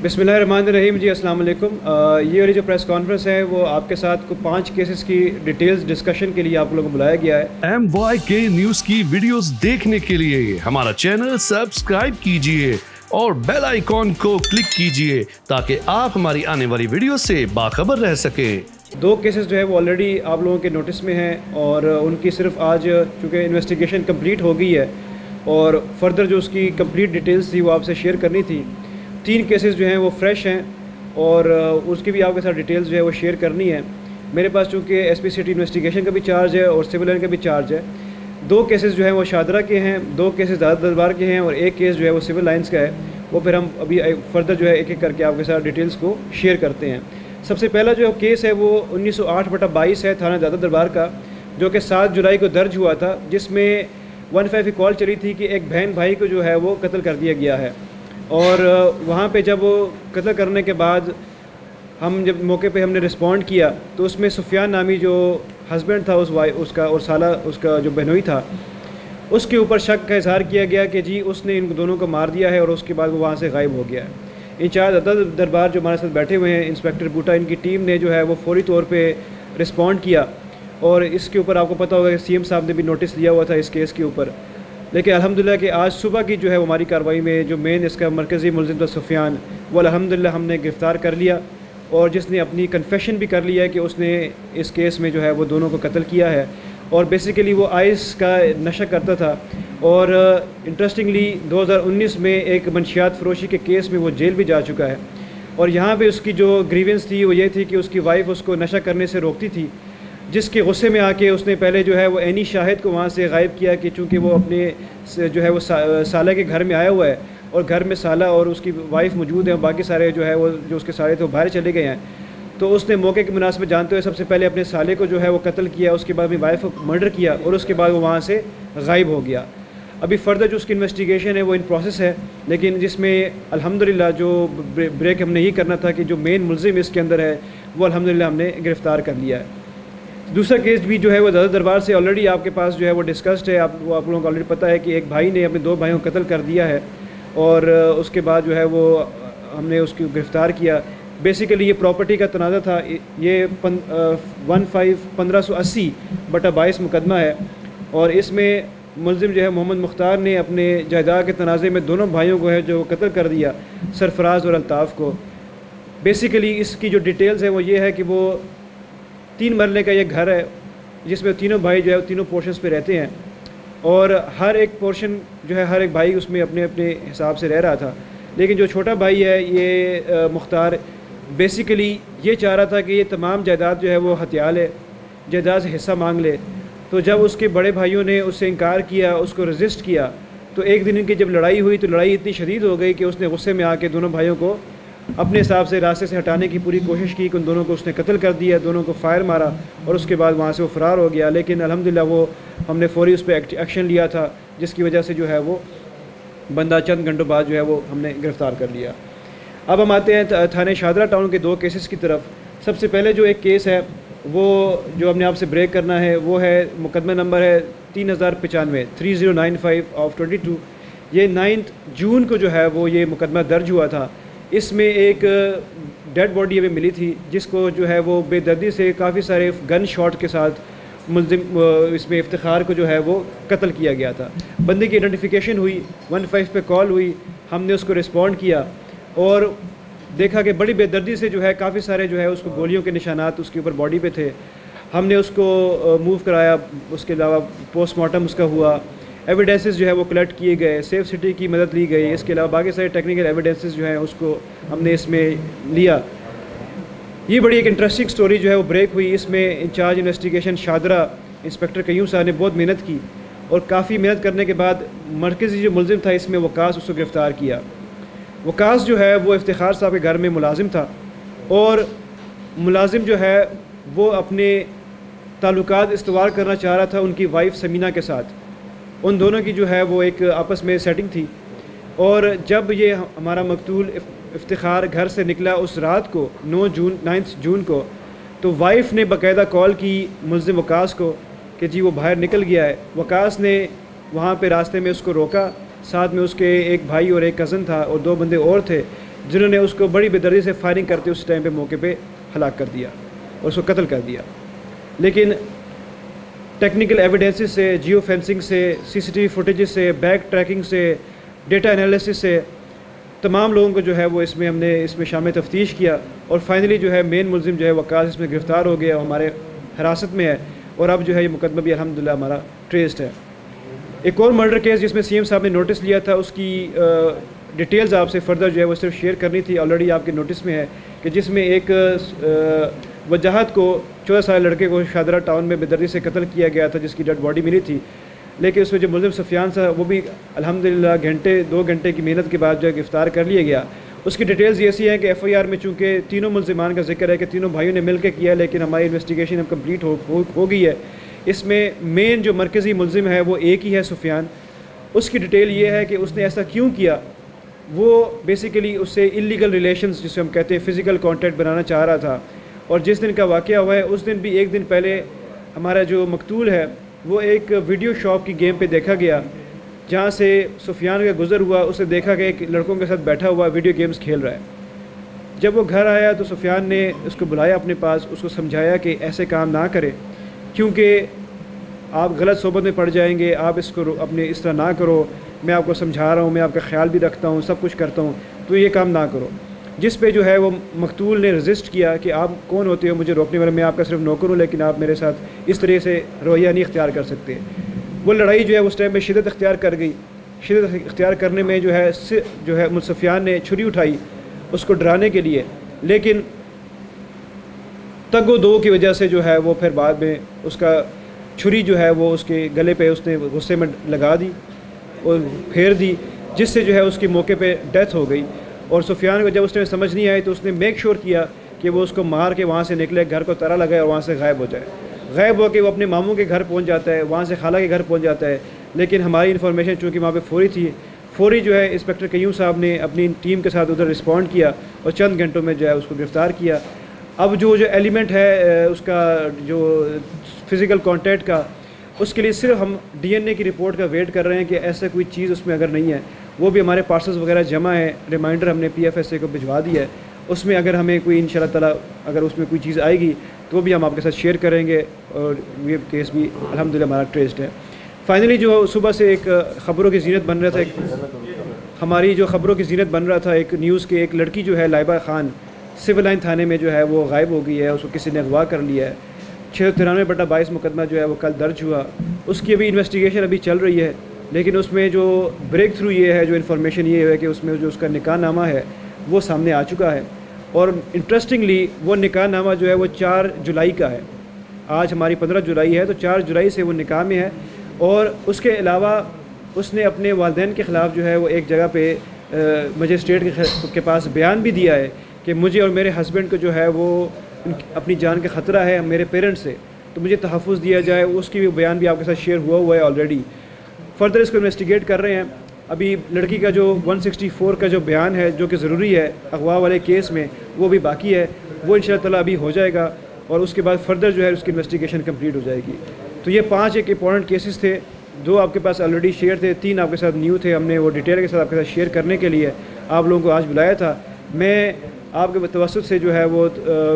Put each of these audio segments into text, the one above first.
बिस्मिल्लाहिर्रहमानिर्रहीम जी, अस्सलाम वालेकुम। ये वाली जो प्रेस कॉन्फ्रेंस है वो आपके साथ को 5 केसेस की डिटेल्स डिस्कशन के लिए आप लोगों को बुलाया गया है। MYK न्यूज की वीडियोस देखने के लिए हमारा चैनल सब्सक्राइब कीजिए और बेल आइकॉन को क्लिक कीजिए ताकि आप हमारी आने वाली वीडियो से बाखबर रह सके। 2 केसेस जो है वो ऑलरेडी आप लोगों के नोटिस में हैं और उनकी सिर्फ आज चूँकि इन्वेस्टिगेशन कंप्लीट हो गई है और फर्दर जो उसकी कंप्लीट डिटेल्स थी वो आपसे शेयर करनी थी। 3 केसेस जो हैं वो फ्रेश हैं और उसकी भी आपके साथ डिटेल्स जो है वो शेयर करनी है। मेरे पास चूँकि SP सिटी इन्वेस्टिगेशन का भी चार्ज है और सिविल लाइन का भी चार्ज है। 2 केसेस जो हैं वो शादरा के हैं, 2 केसेस दादा दरबार के हैं और 1 केस जो है वो सिविल लाइन्स का है। वो फिर हम अभी फर्दर जो है एक एक करके आपके साथ डिटेल्स को शेयर करते हैं। सबसे पहला जो केस है वो 1908/22 है थाना दादा दरबार का, जो कि 7 जुलाई को दर्ज हुआ था, जिसमें 15 की कॉल चली थी कि एक बहन भाई को जो है वो कत्ल कर दिया गया है। और वहाँ पे जब वो कत्ल करने के बाद हम जब मौके पे हमने रिस्पॉन्ड किया तो उसमें सुफियान नामी जो हस्बैंड था उसका और साला उसका जो बहनोई था, उसके ऊपर शक का इजहार किया गया कि जी उसने इन दोनों को मार दिया है और उसके बाद वो वहाँ से गायब हो गया है। इंचार्ज दादा दरबार जो हमारे साथ बैठे हुए हैं, इंस्पेक्टर बूटा, इनकी टीम ने जो है वो फौरी तौर पे रिस्पॉन्ड किया और इसके ऊपर आपको पता होगा कि CM साहब ने भी नोटिस लिया हुआ था इस केस के ऊपर। लेकिन अल्हम्दुलिल्लाह कि आज सुबह की जो है हमारी कार्रवाई में जो मेन इसका मरकज़ी मुलज़िम था सुफियान, वो अल्हम्दुलिल्लाह हमने गिरफ़्तार कर लिया और जिसने अपनी कन्फेशन भी कर लिया है कि उसने इस केस में जो है वो दोनों को कत्ल किया है। और बेसिकली वो आइस का नशा करता था और इंटरेस्टिंगली 2019 में एक मंशियात फ़रोशी के केस में वो जेल भी जा चुका है। और यहाँ पे उसकी जो ग्रीवेंस थी वो ये थी कि उसकी वाइफ उसको नशा करने से रोकती थी, जिसके गुस्से में आके उसने पहले जो है वो ऐनी शाहिद को वहाँ से गायब किया कि चूँकि वो अपने जो है वो साला के घर में आया हुआ है और घर में साला और उसकी वाइफ मौजूद है, बाकी सारे जो है वो जो उसके साले थे वो बाहर चले गए हैं। तो उसने मौके की मुनासिबत जानते हुए सबसे पहले अपने साले को जो है वो कत्ल किया, उसके बाद अपनी वाइफ को मर्डर किया और उसके बाद वो वहाँ से गायब हो गया। अभी फर्दर जो उसकी इन्वेस्टिगेशन है वो इन प्रोसेस है, लेकिन जिसमें अल्हम्दुलिल्लाह जो ब्रेक हमने यही करना था कि जो मेन मुलज़िम इसके अंदर है वो अल्हम्दुलिल्लाह हमने गिरफ़्तार कर लिया है। दूसरा केस भी जो है वो दादा दरबार से ऑलरेडी आपके पास जो है वो डिस्कस्ड है। आप लोगों को ऑलरेडी पता है कि एक भाई ने अपने 2 भाइयों को कत्ल कर दिया है और उसके बाद जो है वो हमने उसको गिरफ़्तार किया। बेसिकली ये प्रॉपर्टी का तनाज़ा था। ये 1580/22 मुकदमा है और इसमें मुलज़िम जो है मोहम्मद मुख्तार ने अपने जायदाद के तनाज़े में दोनों भाइयों को है जो कत्ल कर दिया, सरफराज और अल्ताफ़ को। बेसिकली इसकी जो डिटेल्स है वो ये है कि वो 3 मरले का ये घर है जिसमें तीनों भाई जो है तीनों पोर्शंस पे रहते हैं और हर एक पोर्शन जो है हर एक भाई उसमें अपने अपने हिसाब से रह रहा था। लेकिन जो छोटा भाई है ये मुख्तार बेसिकली ये चाह रहा था कि ये तमाम जायदाद जो है वो हथिया ले, जायदाद से हिस्सा मांग ले। तो जब उसके बड़े भाइयों ने उससे इनकार किया, उसको रजिस्ट किया, तो एक दिन इनकी जब लड़ाई हुई तो लड़ाई इतनी शदीद हो गई कि उसने गुस्से में आके दोनों भाइयों को अपने हिसाब से रास्ते से हटाने की पूरी कोशिश की कि उन दोनों को उसने कत्ल कर दिया, दोनों को फायर मारा और उसके बाद वहाँ से वो फ़रार हो गया। लेकिन अल्हम्दुलिल्लाह वो हमने फ़ौरी उस पर एक्शन लिया था, जिसकी वजह से जो है वो बंदा चंद घंटों बाद जो है वो हमने गिरफ़्तार कर लिया। अब हम आते हैं थाने शादरा टाउन के 2 केसेस की तरफ। सबसे पहले जो एक केस है वो जो हमने आपसे ब्रेक करना है वो है मुकदमा नंबर है 3095/3095/22। ये 9 जून को जो है वो ये मुकदमा दर्ज हुआ था। इसमें एक डेड बॉडी हमें मिली थी जिसको जो है वो बेदर्दी से काफ़ी सारे गन शॉट के साथ मुलज़िम इसमें इफ्तिखार को जो है वो कत्ल किया गया था। बंदे की आइडेंटिफिकेशन हुई, 15 पे कॉल हुई, हमने उसको रिस्पॉन्ड किया और देखा कि बड़ी बेदर्दी से जो है काफ़ी सारे जो है उसको गोलियों के निशानात उसके ऊपर बॉडी पे थे। हमने उसको मूव कराया, उसके अलावा पोस्टमार्टम उसका हुआ, एविडेंसेस जो है वो कलेक्ट किए गए, सेफ सिटी की मदद ली गई, इसके अलावा बाकी सारे टेक्निकल एविडेंसेस जो हैं उसको हमने इसमें लिया। ये बड़ी एक इंटरेस्टिंग स्टोरी जो है वो ब्रेक हुई। इसमें incharge investigation Shahdara inspector Qayyum साहब ने बहुत मेहनत की और काफ़ी मेहनत करने के बाद मरकज़ी जो मुलज़िम था इसमें वकास उसको गिरफ़्तार किया। वकास जो है वो इफ्तिखार साहब के घर में मुलाजिम था और मुलाजिम जो है वो अपने ताल्लुकात इस्तवार करना चाह रहा था उनकी वाइफ समीना के साथ। उन दोनों की जो है वो एक आपस में सेटिंग थी और जब ये हमारा मकतूल इफ्तिखार घर से निकला उस रात को 9 जून को, तो वाइफ ने बाकायदा कॉल की मुलज़िम वकास को कि जी वो बाहर निकल गया है। वकास ने वहाँ पे रास्ते में उसको रोका, साथ में उसके एक भाई और एक कज़न था और 2 बंदे और थे। जिन्होंने उसको बड़ी बेदर्दी से फायरिंग करते उस टाइम पे मौके पे हलाक कर दिया और उसको कत्ल कर दिया। लेकिन टेक्निकल एविडेंसेस से, जियो फेंसिंग से, सीसीटीवी फुटेज से, बैक ट्रैकिंग से, डेटा एनालिसिस से तमाम लोगों को जो है वो हमने इसमें शामिल तफ्तीश किया और फाइनली जो है मेन मुलजिम जो है वकास इसमें गिरफ़्तार हो गया, हमारे हिरासत में है और अब जो है ये मुकदमा भी अल्हम्दुलिल्लाह हमारा ट्रेस्ड है। एक और मर्डर केस जिसमें सीएम साहब ने नोटिस लिया था, उसकी डिटेल्स आपसे फ़र्दर जो है वो सिर्फ शेयर करनी थी, ऑलरेडी आपके नोटिस में है कि जिसमें एक वजाहत को 14 साल लड़के को शादरा टाउन में बेदर्दी से कत्ल किया गया था, जिसकी डेड बॉडी मिली थी। लेकिन उसमें जो मुलजिम सुफियान था वो भी अल्हम्दुलिल्लाह 2 घंटे की मेहनत के बाद जो है गिरफ़्तार कर लिया गया। उसकी डिटेल्स ये ऐसी हैं कि FIR में चूँकि तीनों मुलजिमान का जिक्र है कि तीनों भाइयों ने मिल के किया, लेकिन हमारी इन्वेस्टिगेशन अब कम्प्लीट हो गई है। इसमें मेन जो मरकज़ी मुलजिम है वो एक ही है, सुफियान। उसकी डिटेल ये है कि उसने ऐसा क्यों किया। वो बेसिकली उससे इलीगल रिलेशंस जिसे हम कहते हैं फ़िज़िकल कॉन्टैक्ट बनाना चाह रहा था और जिस दिन का वाक़या हुआ है उस दिन भी एक दिन पहले हमारा जो मकतूल है वो एक वीडियो शॉप की गेम पे देखा गया, जहाँ से सुफियान का गुज़र हुआ। उसे देखा गया कि लड़कों के साथ बैठा हुआ वीडियो गेम्स खेल रहा है। जब वो घर आया तो सुफियान ने उसको बुलाया अपने पास, उसको समझाया कि ऐसे काम ना करे क्योंकि आप गलत सोबत में पड़ जाएंगे, आप इसको अपने इस तरह ना करो, मैं आपको समझा रहा हूँ, मैं आपका ख्याल भी रखता हूँ, सब कुछ करता हूँ, तो ये काम ना करो। जिस पे जो है वो मकतूल ने रजिस्ट किया कि आप कौन होते हो मुझे रोकने वाले, मैं आपका सिर्फ नौकर हूँ, लेकिन आप मेरे साथ इस तरह से रवैया नहीं इख्तियार कर सकते। वो लड़ाई जो है उस टाइम में शिद्दत इख्तियार कर गई। शिद्दत इख्तियार करने में जो है मुसफ़ियान ने छुरी उठाई उसको डराने के लिए, लेकिन तगो दो की वजह से जो है वो फिर बाद में उसका छुरी जो है वो उसके गले पे उसने गुस्से में लगा दी और फेर दी, जिससे जो है उसकी मौके पे डेथ हो गई। और सुफियान को जब उसने समझ नहीं आई तो उसने मेक श्योर किया कि वो उसको मार के वहाँ से निकले, घर को ताला लगाए और वहाँ से गायब हो जाए। गायब हो के वो अपने मामू के घर पहुँच जाता है, वहाँ से खाला के घर पहुँच जाता है। लेकिन हमारी इन्फॉर्मेशन चूँकि वहाँ पे फौरी थी, फौरी जो है इंस्पेक्टर कयूम साहब ने अपनी टीम के साथ उधर रिस्पॉन्ड किया और चंद घंटों में जो है उसको गिरफ़्तार किया। अब जो एलिमेंट है उसका जो फ़िज़िकल कॉन्टैक्ट का, उसके लिए सिर्फ हम DNA की रिपोर्ट का वेट कर रहे हैं कि ऐसा कोई चीज़ उसमें अगर नहीं है, वो भी हमारे पार्सल्स वगैरह जमा है, रिमाइंडर हमने PFSA को भिजवा दिया है। उसमें अगर हमें कोई इंशाल्लाह ताला अगर उसमें कोई चीज़ आएगी तो भी हम आपके साथ शेयर करेंगे और ये केस भी अल्हम्दुलिल्लाह हमारा ट्रेस्ड है। फाइनली जो सुबह से एक ख़बरों की ज़ीनत बन रहा था, हमारी जो ख़बरों की ज़ीनत बन रहा था, एक न्यूज़ के एक लड़की जो है लाइबा ख़ान सिविल लाइन थाने में जो है वो गायब हो गई है, उसको किसी ने अगवा कर लिया है। 693/22 मुकदमा जो है वो कल दर्ज हुआ, उसकी अभी इन्वेस्टिगेशन अभी चल रही है। लेकिन उसमें जो ब्रेक थ्रू ये है, जो इन्फॉर्मेशन ये है कि उसमें जो उसका निकाह नामा है वो सामने आ चुका है और इंटरेस्टिंगली वो निकाह नामा जो है वो 4 जुलाई का है। आज हमारी 15 जुलाई है तो 4 जुलाई से वो निकाह में है। और उसके अलावा उसने अपने वालिदैन के ख़िलाफ़ जो है वो एक जगह पे मजिस्ट्रेट के पास बयान भी दिया है कि मुझे और मेरे हस्बैंड को जो है वो अपनी जान का ख़तरा है मेरे पेरेंट्स से, तो मुझे तहफ़्फ़ुज़ दिया जाए। उसकी भी बयान भी आपके साथ शेयर हुआ है ऑलरेडी। फ़र्दर इसको इन्वेस्टिगेट कर रहे हैं। अभी लड़की का जो 164 का जो बयान है जो कि ज़रूरी है अगवा वाले केस में, वो भी बाकी है, वो इंशाअल्लाह ताला अभी हो जाएगा और उसके बाद फ़र्दर जो है उसकी इन्वेस्टिगेशन कंप्लीट हो जाएगी। तो ये 5 एक इंपॉर्टेंट केसेस थे, 2 आपके पास ऑलरेडी शेयर थे, 3 आपके साथ न्यू थे। हमने वो डिटेल के साथ आपके साथ शेयर करने के लिए आप लोगों को आज बुलाया था। मैं आपके तवस्सुत से जो है वो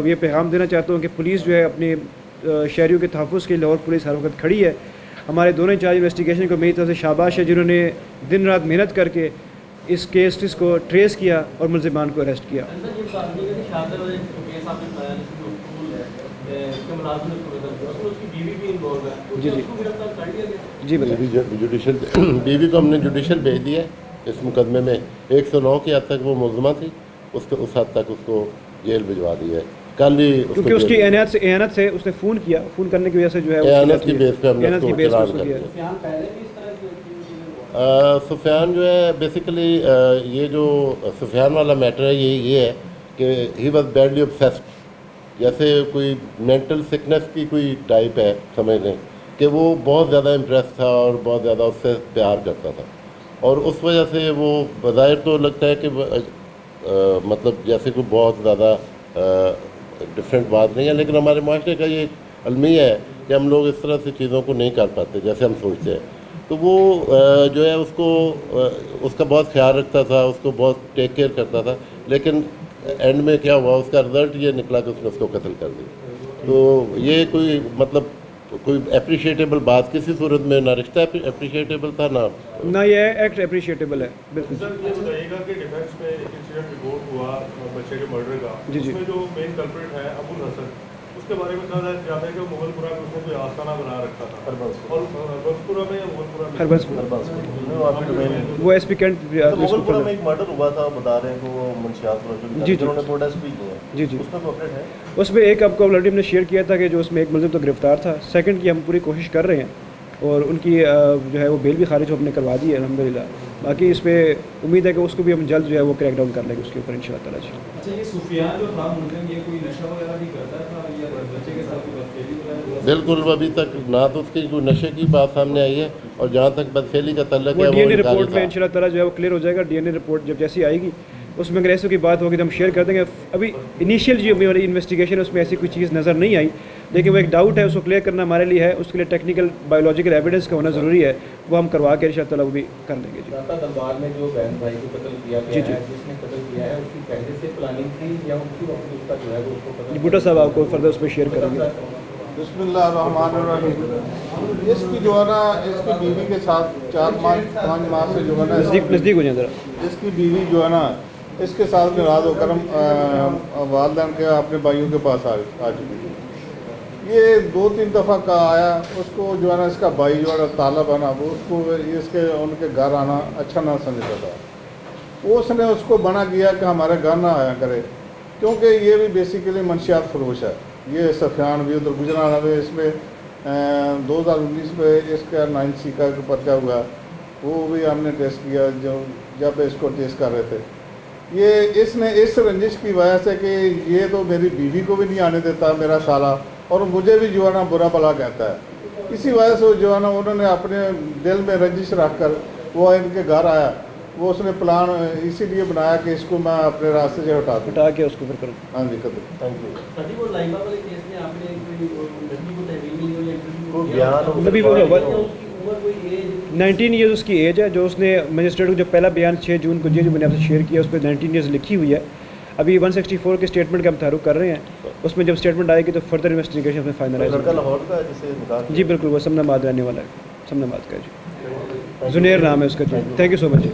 ये पैगाम देना चाहता हूँ कि पुलिस जो है अपने शहरियों के तहफ़्फ़ुज़ के लिए और पुलिस हर वक्त खड़ी है। हमारे दोनों इंचार्ज इन्वेस्टिगेशन को मेरी तरफ से शाबाश है जिन्होंने दिन रात मेहनत करके इस केस को ट्रेस किया और मुलज़िमान को अरेस्ट किया। जी जी जी बताइए। जुडिशल बीवी को हमने जुडिशल भेज दिया इस मुकदमे में। 109 की हद तक वो मुलज़मा थी, उसको उस हद तक उसको जेल भिजवा दिया है। कल ही क्योंकि उसकी एहनत से उसने फ़ोन किया, फ़ोन करने की वजह से जो है एहनत की बेस पे हमने उसको चलान कर दिया। सुफियान जो है बेसिकली ये जो सुफियान वाला मैटर है ये है कि ही वॉज बैडली ऑब्सेस्ड, जैसे कोई मेंटल सिकनेस की कोई टाइप है, समझ लें कि वो बहुत ज़्यादा इम्प्रेस था और बहुत ज़्यादा उससे प्यार करता था। और उस वजह से वो बज़ाहिर तो लगता है कि मतलब जैसे कोई बहुत ज़्यादा डिफरेंट बात नहीं है, लेकिन हमारे माशरे का ये अलमिया है कि हम लोग इस तरह से चीज़ों को नहीं कर पाते जैसे हम सोचते हैं। तो वो जो है उसको उसका बहुत ख्याल रखता था, उसको बहुत टेक केयर करता था, लेकिन एंड में क्या हुआ, उसका रिजल्ट ये निकला कि उसने उसको कत्ल कर दिया। तो ये कोई मतलब कोई अप्रिशिएटेबल बात किसी सूरत में, ना रिश्ता अप्रिशिएटेबल था ना ये एक्ट अप्रिशिएटेबल है। बिल्कुल सर, ये बताइएगा कि डिफेंस में एक इंसिडेंट रिपोर्ट हुआ बच्चे के मर्डर का, जी। उसमें जो मेन कल्प्रिट है अबुल हसन, उसके बारे में कहा जाता है कि मुगलपुरा में उसने कोई आस्थाना बना रखा था, और हरबंसपुरा में या मुगलपुरा में, हरबंसपुरा वो एसपी कैंट मुगलपुरा में एक मर्डर हुआ था, बता रहे हैं कि वो मुंशियात जिन्होंने प्रोटेस्ट भी किए। जी उसमें तो अपडेट है। उसमें एक आपको ऑलरेडी हमने शेयर किया था कि जो उसमें एक मुलजिम तो गिरफ्तार था। सेकंड की हम पूरी कोशिश कर रहे हैं और उनकी जो है वो बेल भी खारिज हमने करवा दी है अल्हम्दुलिल्लाह। बाकी इस पर उम्मीद है कि उसको भी हम जल्द जो है वो क्रैक डाउन कर लेंगे उसके ऊपर इंशाअल्लाह ताला जी। अच्छा, ये सुफियान जो था मुलजिम, ये कोई नशा वगैरह भी करता था या बच्चे के साथ कोई बदफेली वगैरह? बिल्कुल, अभी तक ना तो उसकी कोई नशे की बात सामने आई है, और जहाँ तक बदफेली का तल्लक है वो वो डीएनए इनकारी रिपोर्ट में था। इंशाअल्लाह ताला जो है वो क्लियर हो जाएगा। डीएनए रिपोर्ट जब जैसी आएगी उसमें अगर ऐसी की बात होगी तो हम शेयर कर देंगे। अभी इनिशियल जो हमारी इन्वेस्टिगेशन उसमें ऐसी कोई चीज़ नज़र नहीं आई, लेकिन वो एक डाउट है, उसको क्लियर करना हमारे लिए है। उसके लिए टेक्निकल बायोलॉजिकल एविडेंस का होना ज़रूरी है, वो हम करवा के इंशाअल्लाह ताला वो भी कर देंगे जी। दरबार में जो बहन भाई को कत्ल किया गया है, जिसने कत्ल किया है, उसकी पहले से प्लानिंग थी या उसकी उसका जो है वो उसको पता? बूटा साहब आपको फर्दर उस पर शेयर करेंगे। बिस्मिल्लाहिर्रहमानिर्रहीम। इसकी जो है ना, इसकी बीवी के साथ 4-5 माह से जो है ना, नज़दीक हो जाए ज़रा। इसकी बीवी जो है ना, इसके साथ नाराज़ होकर हम वालदैन के अपने भाइयों के पास आ चुकी है। ये 2-3 दफ़ा का आया, उसको जो है ना इसका भाई जो है ताला बना, वो उसको इसके उनके घर आना अच्छा ना समझता था। उसने उसको मना किया कि हमारे घर ना आया करे, क्योंकि ये भी बेसिकली मंशियात फरोश है। ये सफियान भी उधर गुजरात में, इसमें 2019 में इसका 9C का पर्चा हुआ, वो भी हमने टेस्ट किया जब इसको टेस्ट कर रहे थे। ये इसने इस रंजिश की वजह से कि ये तो मेरी बीवी को भी नहीं आने देता मेरा साला, और मुझे भी जो है ना बुरा भला कहता है, इसी वजह से जो है ना उन्होंने अपने दिल में रंजिश रख कर वो इनके घर आया। वो उसने प्लान इसीलिए बनाया कि इसको मैं अपने रास्ते से हटा के उसको फिर करूँ। हाँ जी, कर थैंक यू। सर जी, वो लाइबा वाले केस में आपने लड़की को तहवील मिली और इंटरव्यू नबी वो 19 ईयर्स उसकी एज है। जो उसने मजिस्ट्रेट को जो पहला बयान 6 जून को जो मैंने आपसे शेयर किया, उस पर 19 ईयर्स लिखी हुई है। अभी 164 के स्टेटमेंट का हम तारुफ कर रहे हैं, उसमें जब स्टेटमेंट आएगी तो फर्दर इन्वेस्टिगेशन में फाइनलाइज लड़का लाहौर का है जिसे निकाल जी बिल्कुल, वो समनाबाद रहने वाला है, समनाबाद का जी, जुनेर नाम है उसका जी। Thank you so much ji.